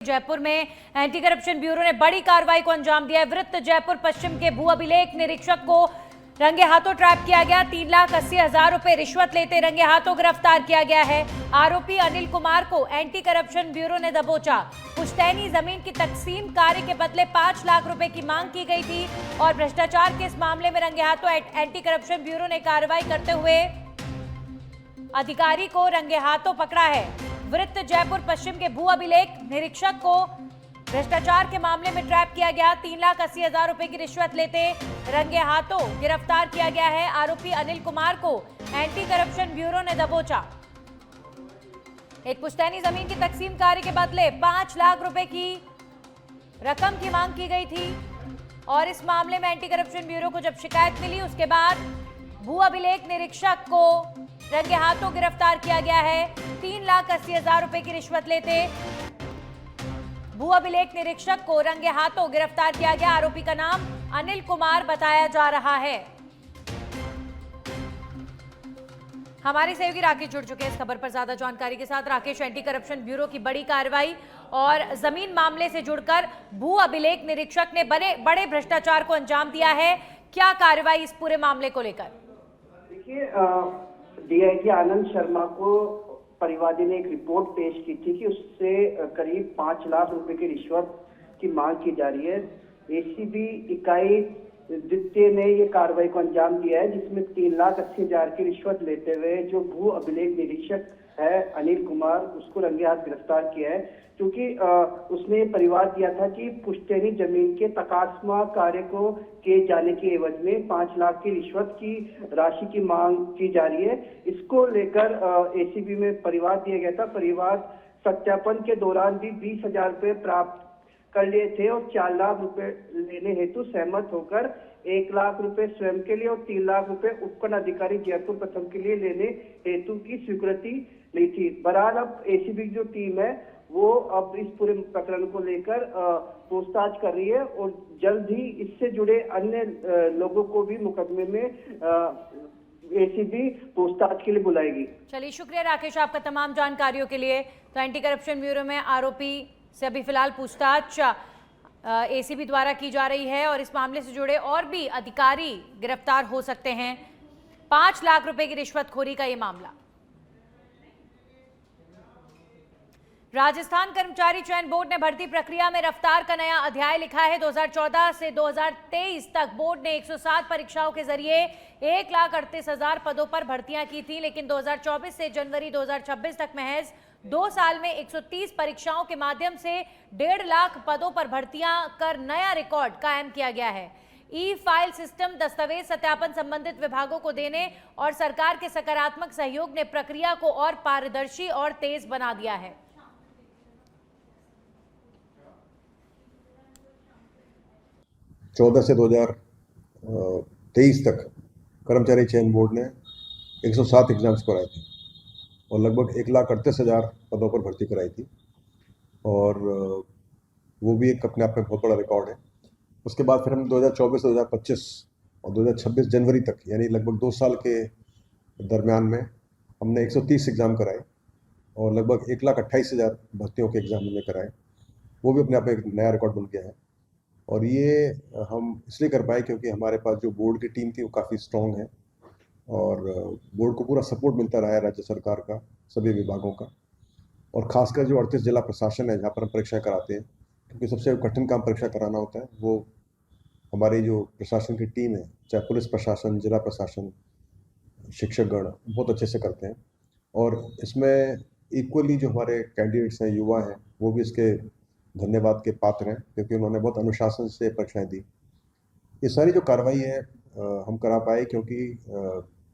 जयपुर में anti corruption bureau ने बड़ी कार्रवाई को अंजाम दिया है। वृत्त जयपुर पश्चिम के भू अभिलेख निरीक्षक को रंगे हाथों ट्रैप किया गया। 3,80,000 रुपए रिश्वत लेते रंगे हाथों गिरफ्तार किया गया है। आरोपी अनिल कुमार को एंटी करप्शन ब्यूरो ने दबोचा। पुश्तैनी जमीन की तकसीम कार्य के बदले 5 लाख रुपए की मांग की गई थी और भ्रष्टाचार के इस मामले में रंगे हाथों एंटी करप्शन ब्यूरो ने कार्रवाई करते हुए अधिकारी को रंगे हाथों पकड़ा है। वृत्त जयपुर पश्चिम के भू अभिलेख निरीक्षक को भ्रष्टाचार के मामले में ट्रैप किया गया। 3,80,000 रुपए की रिश्वत लेते रंगे हाथों गिरफ्तार किया गया है। आरोपी अनिल कुमार को एंटी करप्शन ब्यूरो ने दबोचा। एक पुश्तैनी जमीन की तकसीम कार्य के बदले 5 लाख रुपए की रकम की मांग की गई थी और इस मामले में एंटी करप्शन ब्यूरो को जब शिकायत मिली उसके बाद भू अभिलेख निरीक्षक को रंगे हाथों गिरफ्तार किया गया है। 3,80,000 रुपए की रिश्वत लेते भू अभिलेख निरीक्षक को रंगे हाथों गिरफ्तार किया गया। आरोपी का नाम अनिल कुमार बताया जा रहा है। हमारे सहयोगी राकेश जुड़ चुके हैं इस खबर पर ज्यादा जानकारी के साथ। राकेश, एंटी करप्शन ब्यूरो की बड़ी कार्रवाई और जमीन मामले से जुड़कर भू अभिलेख निरीक्षक ने बड़े भ्रष्टाचार को अंजाम दिया है। क्या कार्रवाई इस पूरे मामले को लेकर? देखिए, डीआईजी आनंद शर्मा को परिवादी ने एक रिपोर्ट पेश की थी कि उससे करीब 5 लाख रुपए की रिश्वत की मांग की जा रही है। एसीबी इकाई द्वितीय ने ये कार्रवाई को अंजाम दिया है, जिसमें 3,80,000 की रिश्वत लेते हुए जो भू अभिलेख निरीक्षक है अनिल कुमार, उसको रंगे हाथ गिरफ्तार किया है। क्योंकि उसने परिवार दिया था कि पुश्तैनी जमीन के तकास्मा कार्य को किए जाने के एवज में 5 लाख की रिश्वत की राशि की मांग की जा रही है। इसको लेकर एसीबी में परिवार दिया गया था। परिवार सत्यापन के दौरान भी 20,000 रुपए प्राप्त कर लिए थे और 4 लाख रुपए लेने हेतु सहमत होकर 1 लाख रुपए स्वयं के लिए और 3 लाख रुपए उपखंड अधिकारी जयपुर प्रथम के लिए लेने हेतु की स्वीकृति ली थी। बहरहाल अब एसीबी की जो टीम है वो अब इस पूरे प्रकरण को लेकर पूछताछ कर रही है और जल्द ही इससे जुड़े अन्य लोगों को भी मुकदमे में एसीबी पूछताछ के लिए बुलाएगी। चलिए, शुक्रिया राकेश आपका तमाम जानकारियों के लिए। तो एंटी करप्शन ब्यूरो में आरोपी से अभी फिलहाल पूछताछ एसीबी द्वारा की जा रही है और इस मामले से जुड़े और भी अधिकारी गिरफ्तार हो सकते हैं। 5 लाख रुपए की रिश्वतखोरी का ये मामला। राजस्थान कर्मचारी चयन बोर्ड ने भर्ती प्रक्रिया में रफ्तार का नया अध्याय लिखा है। 2014 से 2023 तक बोर्ड ने 107 परीक्षाओं के जरिए 1,38,000 पदों पर भर्तियां की थी, लेकिन 2024 से जनवरी 2026 तक महज 2 साल में 130 परीक्षाओं के माध्यम से 1.5 लाख पदों पर भर्तियां कर नया रिकॉर्ड कायम किया गया है। ई फाइल सिस्टम दस्तावेज सत्यापन संबंधित विभागों को देने और सरकार के सकारात्मक सहयोग ने प्रक्रिया को और पारदर्शी और तेज बना दिया है। 14 से 2023 तक कर्मचारी चयन बोर्ड ने 107 एग्जाम्स कराए थे और लगभग 1,38,000 पदों पर भर्ती कराई थी और वो भी एक अपने आप में बहुत बड़ा रिकॉर्ड है। उसके बाद फिर हम 2024 से 2025 और 2026 जनवरी तक यानी लगभग 2 साल के दरमियान में हमने 130 एग्ज़ाम कराए और लगभग 1,28,000 भर्तियों के एग्ज़ाम हमने कराए। वो भी अपने आप में एक नया रिकॉर्ड बन गया है और ये हम इसलिए कर पाए क्योंकि हमारे पास जो बोर्ड की टीम थी वो काफ़ी स्ट्रॉन्ग है और बोर्ड को पूरा सपोर्ट मिलता रहा है राज्य सरकार का, सभी विभागों का, और ख़ासकर जो 38 जिला प्रशासन है जहाँ पर हम परीक्षाएँ कराते हैं, क्योंकि सबसे कठिन काम परीक्षा कराना होता है, वो हमारी जो प्रशासन की टीम है, चाहे पुलिस प्रशासन, जिला प्रशासन, शिक्षकगण बहुत अच्छे से करते हैं। और इसमें इक्वली जो हमारे कैंडिडेट्स हैं, युवा हैं, वो भी इसके धन्यवाद के पात्र हैं क्योंकि उन्होंने बहुत अनुशासन से परीक्षाएं दी। ये सारी जो कार्रवाई है हम करा पाए क्योंकि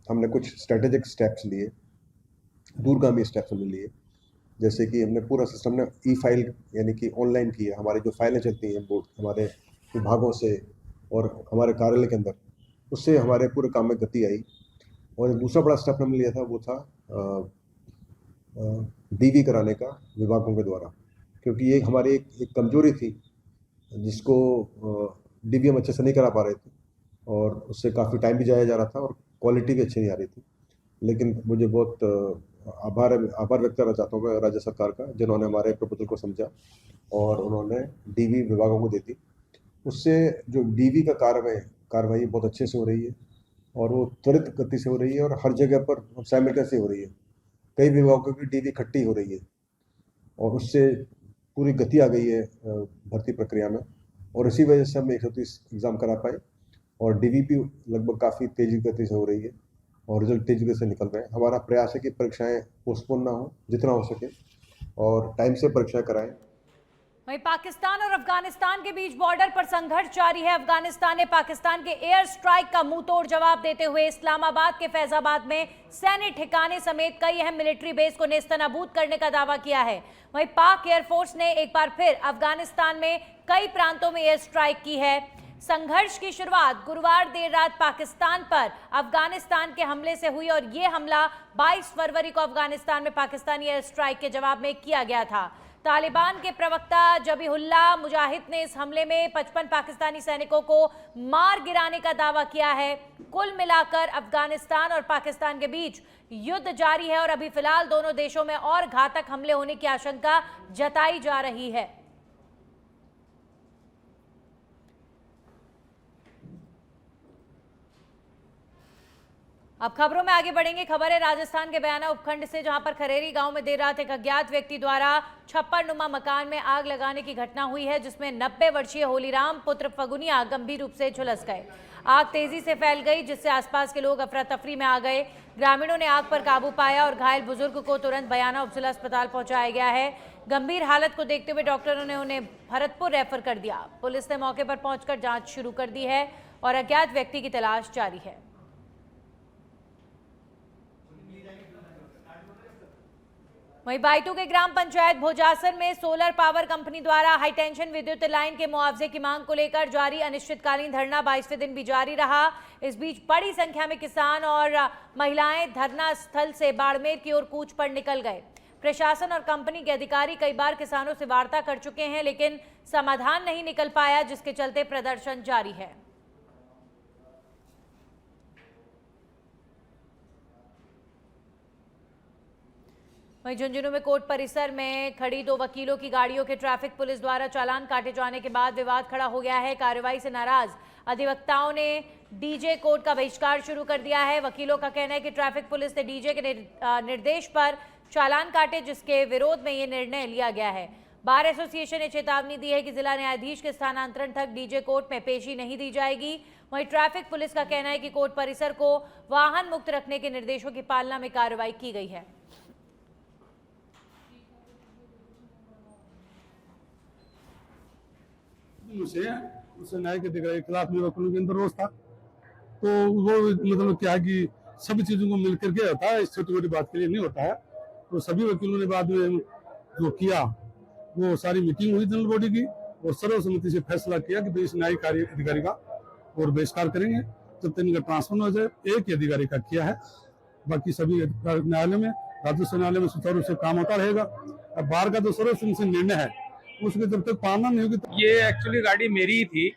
हमने कुछ स्ट्रेटेजिक स्टेप्स लिए, दूरगामी स्टेप्स हमने लिए, जैसे कि हमने पूरा सिस्टम ने ई फाइल यानी कि ऑनलाइन किया। हमारी जो फाइलें चलती हैं बोर्ड हमारे विभागों से और हमारे कार्यालय के अंदर, उससे हमारे पूरे काम में गति आई। और एक दूसरा बड़ा स्टेप हमने लिया था वो था डीवी कराने का विभागों के द्वारा, क्योंकि ये हमारी एक कमजोरी थी जिसको डीवी हम अच्छे से नहीं करा पा रहे थे और उससे काफ़ी टाइम भी जाया जा रहा था और क्वालिटी भी अच्छी नहीं आ रही थी। लेकिन मुझे बहुत आभार व्यक्त करना चाहता हूँ मैं राज्य सरकार का, जिन्होंने हमारे प्रपोजल को समझा और उन्होंने डीवी विभागों को दे दी। उससे जो डीवी का कार्रवाई बहुत अच्छे से हो रही है और वो त्वरित गति से हो रही है और हर जगह पर साइमल्टेनियसली हो रही है। कई विभागों की डीवी इकट्ठी हो रही है और उससे पूरी गति आ गई है भर्ती प्रक्रिया में, और इसी वजह से हम 130 एग्जाम करा पाए और डीवी भी लगभग काफ़ी तेजी गति से हो रही है और रिजल्ट तेजी गति से निकल रहे हैं। हमारा प्रयास है कि परीक्षाएं पोस्टपोन ना हो, जितना हो सके और टाइम से परीक्षाएं कराएं। वहीं पाकिस्तान और अफगानिस्तान के बीच बॉर्डर पर संघर्ष जारी है। अफगानिस्तान ने पाकिस्तान के एयर स्ट्राइक का मुंहतोड़ जवाब देते हुए इस्लामाबाद के फैजाबाद में सैन्य ठिकाने समेत कई अहम मिलिट्री बेस को नेस्तनाबूद करने का दावा किया है। वहीं पाक एयरफोर्स ने एक बार फिर अफगानिस्तान में कई प्रांतों में एयर स्ट्राइक की है। संघर्ष की शुरुआत गुरुवार देर रात पाकिस्तान पर अफगानिस्तान के हमले से हुई और यह हमला 22 फरवरी को अफगानिस्तान में पाकिस्तानी एयर स्ट्राइक के जवाब में किया गया था। तालिबान के प्रवक्ता जबीहुल्लाह मुजाहिद ने इस हमले में 55 पाकिस्तानी सैनिकों को मार गिराने का दावा किया है। कुल मिलाकर अफगानिस्तान और पाकिस्तान के बीच युद्ध जारी है और अभी फिलहाल दोनों देशों में और घातक हमले होने की आशंका जताई जा रही है। अब खबरों में आगे बढ़ेंगे। खबर है राजस्थान के बयाना उपखंड से, जहां पर खरेरी गांव में देर रात एक अज्ञात व्यक्ति द्वारा छप्परनुमा मकान में आग लगाने की घटना हुई है, जिसमें 90 वर्षीय होलीराम पुत्र फगुनिया गंभीर रूप से झुलस गए। आग तेजी से फैल गई, जिससे आसपास के लोग अफरा तफरी में आ गए। ग्रामीणों ने आग पर काबू पाया और घायल बुजुर्ग को तुरंत बयाना उपजिला अस्पताल पहुंचाया गया है। गंभीर हालत को देखते हुए डॉक्टरों ने उन्हें भरतपुर रेफर कर दिया। पुलिस ने मौके पर पहुंचकर जांच शुरू कर दी है और अज्ञात व्यक्ति की तलाश जारी है। वहीं बायतू के ग्राम पंचायत भोजासर में सोलर पावर कंपनी द्वारा हाईटेंशन विद्युत लाइन के मुआवजे की मांग को लेकर जारी अनिश्चितकालीन धरना 22वें दिन भी जारी रहा। इस बीच बड़ी संख्या में किसान और महिलाएं धरना स्थल से बाड़मेर की ओर कूच पर निकल गए। प्रशासन और कंपनी के अधिकारी कई बार किसानों से वार्ता कर चुके हैं, लेकिन समाधान नहीं निकल पाया, जिसके चलते प्रदर्शन जारी है। वहीं झुंझुनू में कोर्ट परिसर में खड़ी 2 वकीलों की गाड़ियों के ट्रैफिक पुलिस द्वारा चालान काटे जाने के बाद विवाद खड़ा हो गया है। कार्रवाई से नाराज अधिवक्ताओं ने डीजे कोर्ट का बहिष्कार शुरू कर दिया है। वकीलों का कहना है कि ट्रैफिक पुलिस ने डीजे के निर्देश पर चालान काटे, जिसके विरोध में ये निर्णय लिया गया है। बार एसोसिएशन ने चेतावनी दी है कि जिला न्यायाधीश के स्थानांतरण तक डीजे कोर्ट में पेशी नहीं दी जाएगी। वहीं ट्रैफिक पुलिस का कहना है कि कोर्ट परिसर को वाहन मुक्त रखने के निर्देशों की पालना में कार्रवाई की गई है। उसे न्याय के अधिकारी के खिलाफ मेरे वकीलों के अंदर रोष था, तो वो मतलब क्या कि सभी चीजों को मिलकर के होता है, छोटी छोटी बात के लिए नहीं होता है। तो सभी वकीलों ने बाद में जो किया, वो सारी मीटिंग हुई जनरल बॉडी की और सर्वसम्मति से फैसला किया कि इस न्यायिक अधिकारी का और बहिष्कार करेंगे जब तक इनका ट्रांसफर हो जाए। एक ही अधिकारी का किया है, बाकी सभी न्यायालय में, राजस्व न्यायालय में सुचारू रूप से काम होता रहेगा। अब बार का जो सर्वसम्मति निर्णय है उसके जब तक पालना नहीं होगी। ये एक्चुअली गाड़ी मेरी ही थी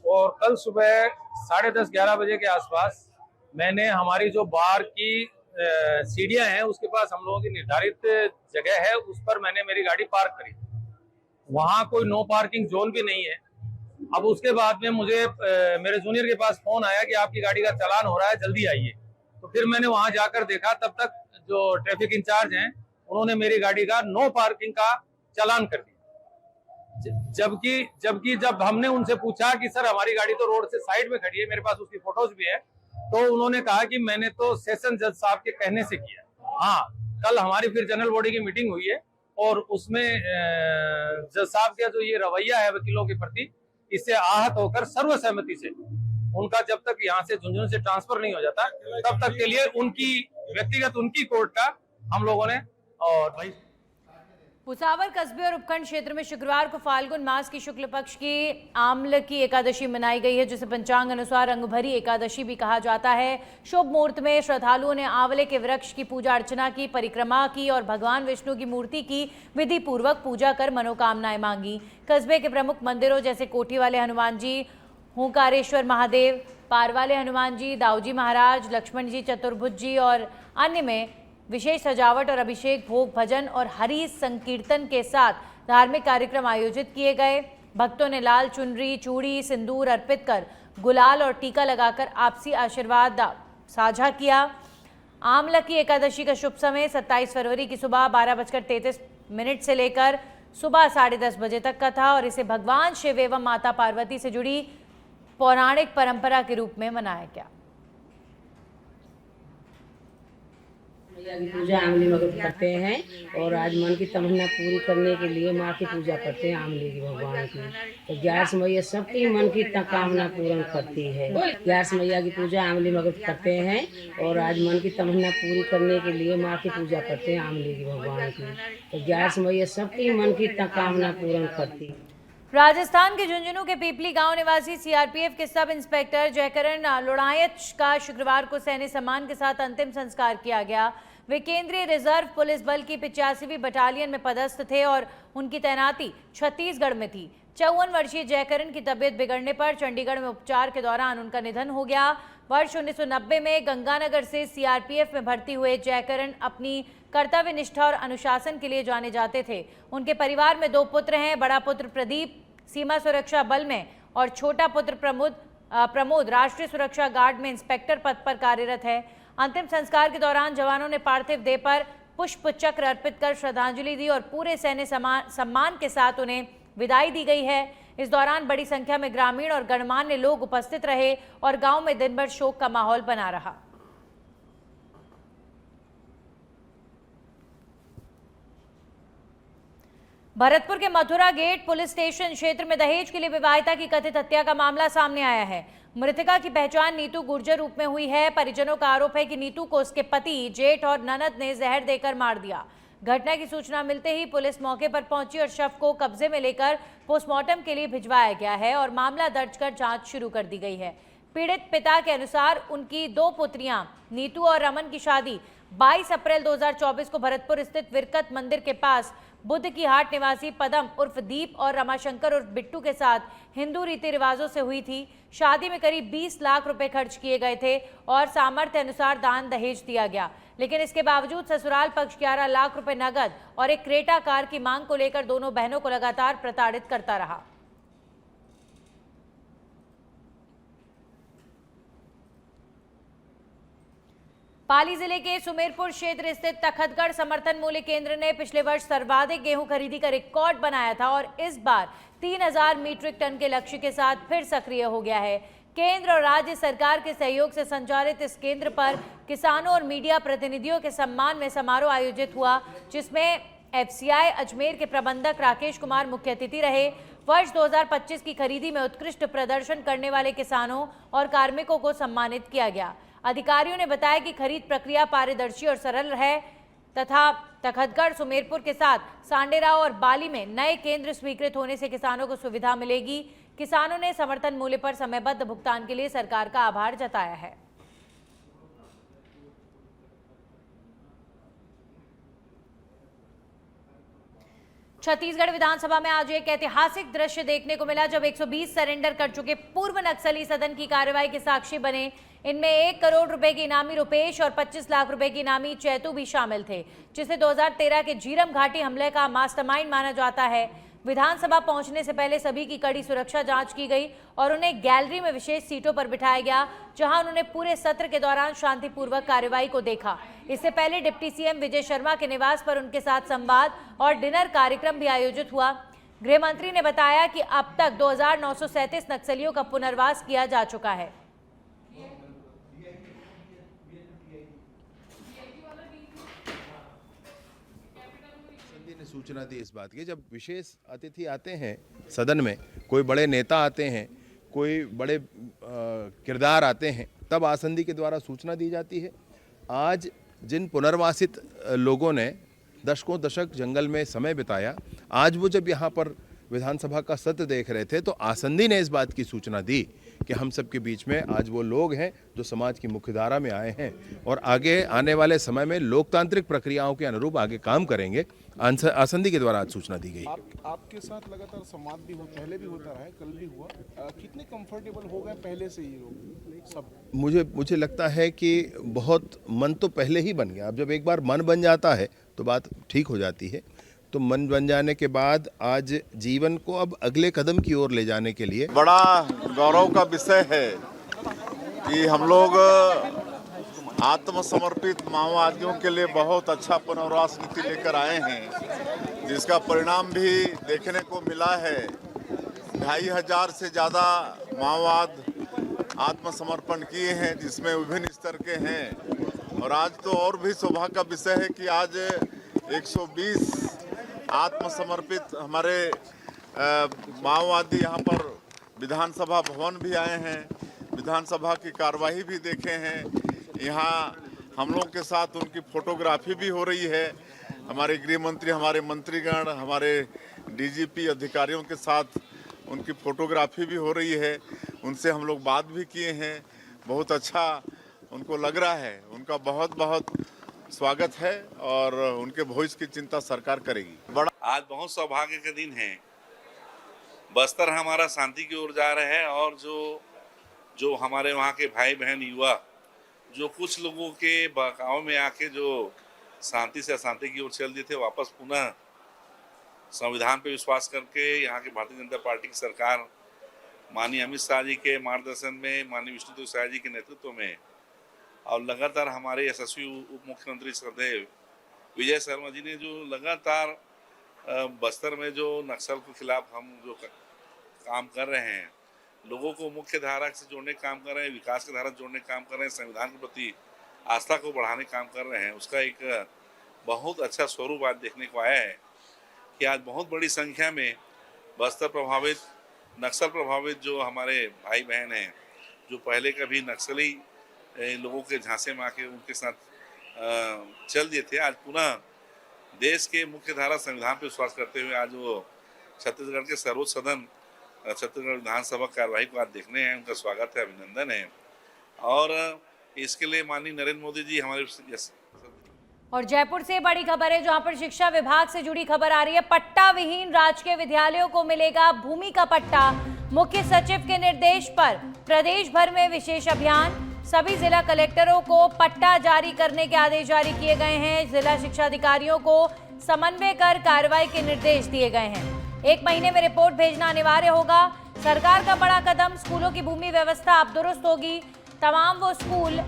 और कल सुबह 10:30-11 बजे के आसपास मैंने हमारी जो बार की सीढ़ियां हैं उसके पास हम लोगों की निर्धारित जगह है, उस पर मैंने मेरी गाड़ी पार्क करी। वहां कोई नो पार्किंग जोन भी नहीं है। अब उसके बाद में मुझे मेरे जूनियर के पास फोन आया कि आपकी गाड़ी का चालान हो रहा है, जल्दी आइए। तो फिर मैंने वहां जाकर देखा, तब तक जो ट्रैफिक इंचार्ज हैं उन्होंने मेरी गाड़ी का नो पार्किंग का चालान कर दिया। जबकि जब हमने उनसे पूछा कि सर हमारी गाड़ी तो रोड से साइड में खड़ी है, मेरे पास उसकी फोटोज भी है, तो उन्होंने कहा कि मैंने तो सेशन जज साहब के कहने से किया। हाँ, कल हमारी फिर जनरल बॉडी की मीटिंग हुई है और उसमें जज साहब का जो ये रवैया है वकीलों के प्रति, इससे आहत होकर सर्वसहमति से उनका जब तक यहाँ से झुंझुनू से ट्रांसफर नहीं हो जाता तब तक के लिए उनकी व्यक्तिगत उनकी कोर्ट का हम लोगों ने। और भाई भुसावर कस्बे और उपखंड क्षेत्र में शुक्रवार को फाल्गुन मास की शुक्ल पक्ष की आम्ल की एकादशी मनाई गई है, जिसे पंचांग अनुसार रंगभरी एकादशी भी कहा जाता है। शुभ मुहूर्त में श्रद्धालुओं ने आंवले के वृक्ष की पूजा अर्चना की, परिक्रमा की और भगवान विष्णु की मूर्ति की विधि पूर्वक पूजा कर मनोकामनाएं मांगी। कस्बे के प्रमुख मंदिरों जैसे कोठी वाले हनुमान जी, हुंकारेश्वर महादेव, पार वाले हनुमान जी, दाऊजी महाराज, लक्ष्मण जी, चतुर्भुज जी और अन्य में विशेष सजावट और अभिषेक, भोग, भजन और हरि संकीर्तन के साथ धार्मिक कार्यक्रम आयोजित किए गए। भक्तों ने लाल चुनरी, चूड़ी, सिंदूर अर्पित कर गुलाल और टीका लगाकर आपसी आशीर्वाद साझा किया। आमला की एकादशी का शुभ समय 27 फरवरी की सुबह 12:33 से लेकर सुबह 10:30 बजे तक का था और इसे भगवान शिव एवं माता पार्वती से जुड़ी पौराणिक परंपरा के रूप में मनाया गया। मैया की पूजा आमली मगध करते हैं और आज मन की तमन्ना पूरी करने के लिए माँ की पूजा करते हैं आमली की भगवान की। तो 11 मैया सबकी मन की कामना पूर्ण करती है। 11 मैया की पूजा आमली मगध करते हैं और आज मन की तमन्ना पूरी करने के लिए माँ की पूजा करते हैं आमली की भगवान की। तो 11 मैया सबकी मन की कामना पूर्ण करती है। राजस्थान के झुंझुनू के पीपली गांव निवासी सीआरपीएफ के सब इंस्पेक्टर जयकरण लोड़ायत का शुक्रवार को सैन्य सम्मान के साथ अंतिम संस्कार किया गया। वे केंद्रीय रिजर्व पुलिस बल की 85वीं बटालियन में पदस्थ थे और उनकी तैनाती छत्तीसगढ़ में थी। 54 वर्षीय जयकरण की तबीयत बिगड़ने पर चंडीगढ़ में उपचार के दौरान उनका निधन हो गया। वर्ष 1990 में गंगानगर से सीआरपीएफ में भर्ती हुए जयकरण अपनी कर्तव्य निष्ठा और अनुशासन के लिए जाने जाते थे। उनके परिवार में 2 पुत्र हैं। बड़ा पुत्र प्रदीप सीमा सुरक्षा बल में और छोटा पुत्र प्रमोद राष्ट्रीय सुरक्षा गार्ड में इंस्पेक्टर पद पर कार्यरत है। अंतिम संस्कार के दौरान जवानों ने पार्थिव देह पर पुष्प चक्र अर्पित कर श्रद्धांजलि दी और पूरे सैन्य सम्मान के साथ उन्हें विदाई दी गई है। इस दौरान बड़ी संख्या में ग्रामीण और गणमान्य लोग उपस्थित रहे और गांव में दिन भर शोक का माहौल बना रहा। भरतपुर के मथुरा गेट पुलिस स्टेशन क्षेत्र में दहेज के लिए विवाहिता की कथित हत्या का मामला सामने आया है। मृतका की पहचान नीतू गुर्जर रूप में हुई है। परिजनों का आरोप है कि नीतू को उसके पति, जेठ और ननद ने जहर देकर मार दिया। घटना की सूचना मिलते ही पुलिस मौके पर पहुंची और शव को कब्जे में लेकर पोस्टमार्टम के लिए भिजवाया गया है और मामला दर्ज कर जांच शुरू कर दी गई है। पीड़ित पिता के अनुसार उनकी 2 पुत्रियां नीतू और रमन की शादी 22 अप्रैल 2024 को भरतपुर स्थित विरकत मंदिर के पास बुद्ध की हाट निवासी पदम उर्फ दीप और रमाशंकर उर्फ बिट्टू के साथ हिंदू रीति रिवाजों से हुई थी। शादी में करीब 20 लाख रुपए खर्च किए गए थे और सामर्थ्य अनुसार दान दहेज दिया गया, लेकिन इसके बावजूद ससुराल पक्ष 11 लाख रुपए नगद और एक क्रेटा कार की मांग को लेकर दोनों बहनों को लगातार प्रताड़ित करता रहा। पाली जिले के सुमेरपुर क्षेत्र स्थित तखतगढ़ समर्थन मूल्य केंद्र ने पिछले वर्ष सर्वाधिक गेहूं खरीदी का रिकॉर्ड बनाया था और इस बार 3000 मीट्रिक टन के लक्ष्य के साथ फिर सक्रिय हो गया है। केंद्र और राज्य सरकार के सहयोग से संचालित इस केंद्र पर किसानों और मीडिया प्रतिनिधियों के सम्मान में समारोह आयोजित हुआ, जिसमें एफसीआई अजमेर के प्रबंधक राकेश कुमार मुख्य अतिथि रहे। वर्ष 2025 की खरीदी में उत्कृष्ट प्रदर्शन करने वाले किसानों और कार्मिकों को सम्मानित किया गया। अधिकारियों ने बताया कि खरीद प्रक्रिया पारदर्शी और सरल है तथा तखतगढ़, सुमेरपुर के साथ सांडेरा और बाली में नए केंद्र स्वीकृत होने से किसानों को सुविधा मिलेगी। किसानों ने समर्थन मूल्य पर समयबद्ध भुगतान के लिए सरकार का आभार जताया है। छत्तीसगढ़ विधानसभा में आज एक ऐतिहासिक दृश्य देखने को मिला जब 120 सरेंडर कर चुके पूर्व नक्सली सदन की कार्रवाई के साक्षी बने। इनमें 1 करोड़ रुपए के इनामी रुपेश और 25 लाख रुपए के इनामी चैतू भी शामिल थे, जिसे 2013 के झीरम घाटी हमले का मास्टरमाइंड माना जाता है। विधानसभा पहुंचने से पहले सभी की कड़ी सुरक्षा जांच की गई और उन्हें गैलरी में विशेष सीटों पर बिठाया गया, जहां उन्होंने पूरे सत्र के दौरान शांतिपूर्वक कार्रवाई को देखा। इससे पहले डिप्टी सीएम विजय शर्मा के निवास पर उनके साथ संवाद और डिनर कार्यक्रम भी आयोजित हुआ। गृह मंत्री ने बताया कि अब तक 2937 नक्सलियों का पुनर्वास किया जा चुका है। सूचना दी इस बात की, जब विशेष अतिथि आते हैं सदन में, कोई बड़े नेता आते हैं, कोई बड़े किरदार आते हैं, तब आसंदी के द्वारा सूचना दी जाती है। आज जिन पुनर्वासित लोगों ने दशकों दशक जंगल में समय बिताया, आज वो जब यहाँ पर विधानसभा का सत्र देख रहे थे तो आसंदी ने इस बात की सूचना दी कि हम सब के बीच में आज वो लोग हैं जो समाज की मुख्यधारा में आए हैं और आगे आने वाले समय में लोकतांत्रिक प्रक्रियाओं के अनुरूप आगे काम करेंगे। आसंदी के द्वारा आज सूचना दी गई। आपके साथ लगातार संवाद भी पहले भी होता रहा है, कल भी हुआ, कितने कंफर्टेबल हो गए पहले से ही लोग सब? मुझे लगता है कि बहुत मन तो पहले ही बन गया। अब जब एक बार मन बन जाता है तो बात ठीक हो जाती है। तो मन बन जाने के बाद आज जीवन को अब अगले कदम की ओर ले जाने के लिए बड़ा गौरव का विषय है कि हम लोग आत्मसमर्पित माओवादियों के लिए बहुत अच्छा पुनर्वास नीति लेकर आए हैं, जिसका परिणाम भी देखने को मिला है। 2500 से ज़्यादा माओवाद आत्मसमर्पण किए हैं, जिसमें विभिन्न स्तर के हैं। और आज तो और भी सौभाग्य का विषय है कि आज 120 आत्मसमर्पित हमारे माओवादी यहाँ पर विधानसभा भवन भी आए हैं, विधानसभा की कार्यवाही भी देखे हैं। यहाँ हम लोग के साथ उनकी फोटोग्राफी भी हो रही है। हमारे गृह मंत्री, हमारे मंत्रीगण, हमारे डीजीपी अधिकारियों के साथ उनकी फोटोग्राफी भी हो रही है। उनसे हम लोग बात भी किए हैं। बहुत अच्छा उनको लग रहा है। उनका बहुत बहुत स्वागत है और उनके भविष्य की चिंता सरकार करेगी। बड़ा आज बहुत सौभाग्य का दिन है। बस्तर हमारा शांति की ओर जा रहे हैं और जो हमारे वहाँ के भाई बहन युवा जो कुछ लोगों के बहकाव में आके जो शांति से अशांति की ओर चल दिए थे, वापस पुनः संविधान पे विश्वास करके यहाँ की भारतीय जनता पार्टी की सरकार माननीय अमित शाह जी के मार्गदर्शन में, माननीय विष्णुदेव साय जी के नेतृत्व में और लगातार हमारे यशस्वी उप मुख्यमंत्री श्रद्धेय विजय शर्मा जी ने जो लगातार बस्तर में जो नक्सल के खिलाफ हम जो काम कर रहे हैं, लोगों को मुख्य धारा से जोड़ने का काम कर रहे हैं, विकास की धारा जोड़ने का काम कर रहे हैं, संविधान के प्रति आस्था को बढ़ाने का काम कर रहे हैं, उसका एक बहुत अच्छा स्वरूप आज देखने को आया है कि आज बहुत बड़ी संख्या में बस्तर प्रभावित, नक्सल प्रभावित जो हमारे भाई बहन हैं, जो पहले कभी नक्सली लोगों के झांसे में आके उनके साथ चल दिए थे, आज पुनः देश के मुख्य धारा संविधान पर विश्वास करते हुए आज वो छत्तीसगढ़ के सर्वोच्च सदन छत्तीसगढ़ विधानसभा कार्यवाही को आज देखने हैं। उनका स्वागत है, अभिनंदन है और इसके लिए माननीय नरेंद्र मोदी जी हमारे। और जयपुर से बड़ी खबर है जहां पर शिक्षा विभाग से जुड़ी खबर आ रही है। पट्टा विहीन राजकीय विद्यालयों को मिलेगा भूमि का पट्टा। मुख्य सचिव के निर्देश पर प्रदेश भर में विशेष अभियान। सभी जिला कलेक्टरों को पट्टा जारी करने के आदेश जारी किए गए हैं। जिला शिक्षा अधिकारियों को समन्वय कर कार्रवाई के निर्देश दिए गए हैं। 1 महीने में रिपोर्ट भेजना अनिवार्य होगा। सरकार का बड़ा कदम, स्कूलों की भूमि व्यवस्था अब दुरुस्त होगी। तमाम वो स्कूल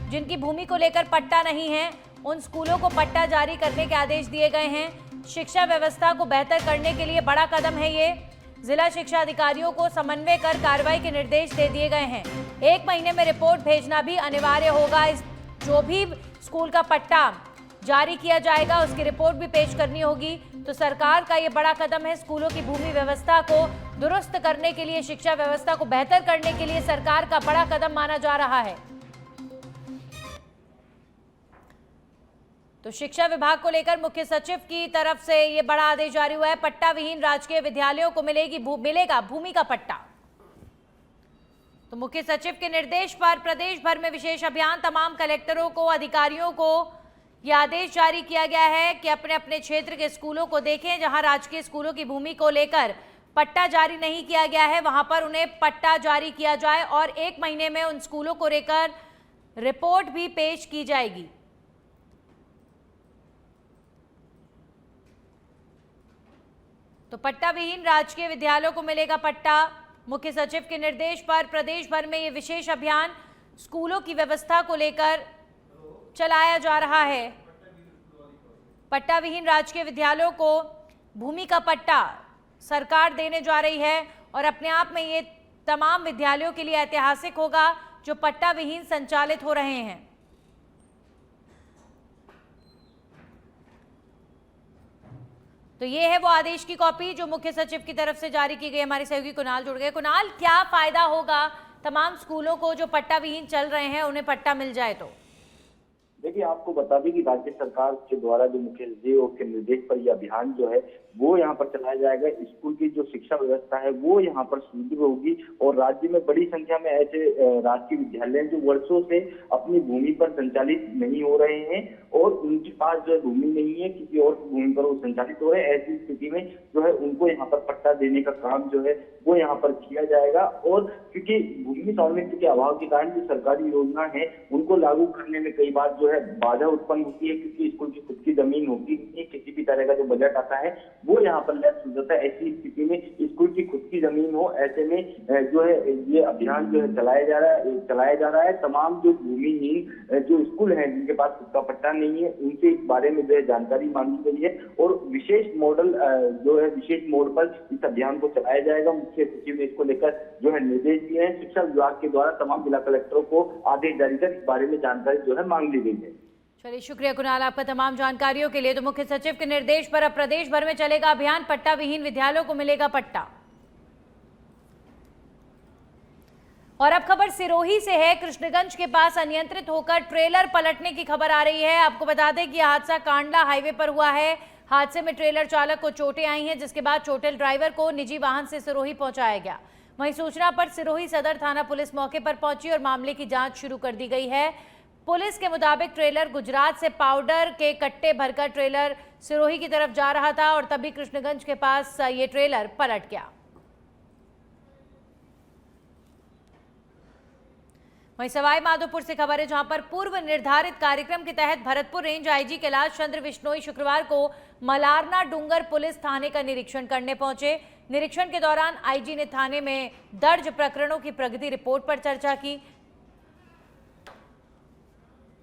जिनकी भूमि को लेकर पट्टा नहीं है, उन स्कूलों को पट्टा जारी करने के आदेश दिए गए हैं। शिक्षा व्यवस्था को बेहतर करने के लिए बड़ा कदम है ये। जिला शिक्षा अधिकारियों को समन्वय कर कार्रवाई के निर्देश दे दिए गए हैं। 1 महीने में रिपोर्ट भेजना भी अनिवार्य होगा। जो भी स्कूल का पट्टा जारी किया जाएगा उसकी रिपोर्ट भी पेश करनी होगी। तो सरकार का ये बड़ा कदम है। स्कूलों की भूमि व्यवस्था को दुरुस्त करने के लिए, शिक्षा व्यवस्था को बेहतर करने के लिए सरकार का बड़ा कदम माना जा रहा है। तो शिक्षा विभाग को लेकर मुख्य सचिव की तरफ से ये बड़ा आदेश जारी हुआ है। पट्टा विहीन राजकीय विद्यालयों को मिलेगा भूमि का पट्टा। तो मुख्य सचिव के निर्देश पर प्रदेश भर में विशेष अभियान। तमाम कलेक्टरों को, अधिकारियों को यह आदेश जारी किया गया है कि अपने अपने क्षेत्र के स्कूलों को देखें। जहां राजकीय स्कूलों की भूमि को लेकर पट्टा जारी नहीं किया गया है, वहां पर उन्हें पट्टा जारी किया जाए और 1 महीने में उन स्कूलों को लेकर रिपोर्ट भी पेश की जाएगी। तो पट्टा विहीन राजकीय विद्यालयों को मिलेगा पट्टा। मुख्य सचिव के निर्देश पर प्रदेश भर में ये विशेष अभियान स्कूलों की व्यवस्था को लेकर चलाया जा रहा है। पट्टा विहीन राजकीय विद्यालयों को भूमि का पट्टा सरकार देने जा रही है और अपने आप में ये तमाम विद्यालयों के लिए ऐतिहासिक होगा जो पट्टा विहीन संचालित हो रहे हैं। तो ये है वो आदेश की कॉपी जो मुख्य सचिव की तरफ से जारी की गई। हमारे सहयोगी कुणाल जुड़ गए। कुणाल, क्या फायदा होगा तमाम स्कूलों को जो पट्टा विहीन चल रहे हैं, उन्हें पट्टा मिल जाए तो? देखिए, आपको बता दें कि राज्य सरकार के द्वारा जो मुख्य सचिव के निर्देश पर यह अभियान जो है वो यहाँ पर चलाया जाएगा। स्कूल की जो शिक्षा व्यवस्था है वो यहाँ पर सुदृढ़ होगी और राज्य में बड़ी संख्या में ऐसे राजकीय विद्यालय हैं जो वर्षों से अपनी भूमि पर संचालित नहीं हो रहे हैं और उनके पास जो है भूमि नहीं है, किसी और भूमि पर वो संचालित हो रहे हैं। ऐसी स्थिति में जो है उनको यहाँ पर पट्टा देने का काम जो है वो यहाँ पर किया जाएगा। और क्योंकि भूमि स्वामित्व के अभाव के कारण जो सरकारी योजना है उनको लागू करने में कई बार जो है बाधा उत्पन्न होती है, क्योंकि स्कूल की खुद की जमीन होती है, किसी भी तरह का जो बजट आता है वो यहाँ पर लैप्स हो जाता है। ऐसी स्थिति में स्कूल की खुद की जमीन हो, ऐसे में जो है ये अभियान जो है चलाया जा रहा है। तमाम जो भूमिहीन जो स्कूल हैं जिनके पास खुद का पट्टा नहीं है उनके इस बारे में जो है जानकारी मांगी गई है और विशेष मोड पर इस अभियान को चलाया जाएगा। मुख्य सचिव ने इसको लेकर जो है निर्देश दिए हैं। शिक्षा विभाग के द्वारा तमाम जिला कलेक्टरों को आदेश जारी कर इस बारे में जानकारी जो है मांग ली गई है। चलिए, शुक्रिया कुणाल आपका तमाम जानकारियों के लिए। तो मुख्य सचिव के निर्देश पर अब प्रदेश भर में चलेगा अभियान, पट्टा विहीन विद्यालयों को मिलेगा पट्टा। और अब खबर सिरोही से है। कृष्णगंज के पास अनियंत्रित होकर ट्रेलर पलटने की खबर आ रही है। आपको बता दें कि हादसा कांडला हाईवे पर हुआ है। हादसे में ट्रेलर चालक को चोटें आई हैं, जिसके बाद चोटिल ड्राइवर को निजी वाहन से सिरोही पहुंचाया गया। वहीं सूचना पर सिरोही सदर थाना पुलिस मौके पर पहुंची और मामले की जांच शुरू कर दी गई है। पुलिस के मुताबिक ट्रेलर गुजरात से पाउडर के कट्टे भरकर ट्रेलर सिरोही की तरफ जा रहा था और तभी कृष्णगंज के पास ये ट्रेलर पलट गया। वहीं सवाई माधोपुर से खबर है, जहां पर पूर्व निर्धारित कार्यक्रम के तहत भरतपुर रेंज आईजी कैलाश चंद्र बिश्नोई शुक्रवार को मलारना डूंगर पुलिस थाने का निरीक्षण करने पहुंचे। निरीक्षण के दौरान आईजी ने थाने में दर्ज प्रकरणों की प्रगति रिपोर्ट पर चर्चा की।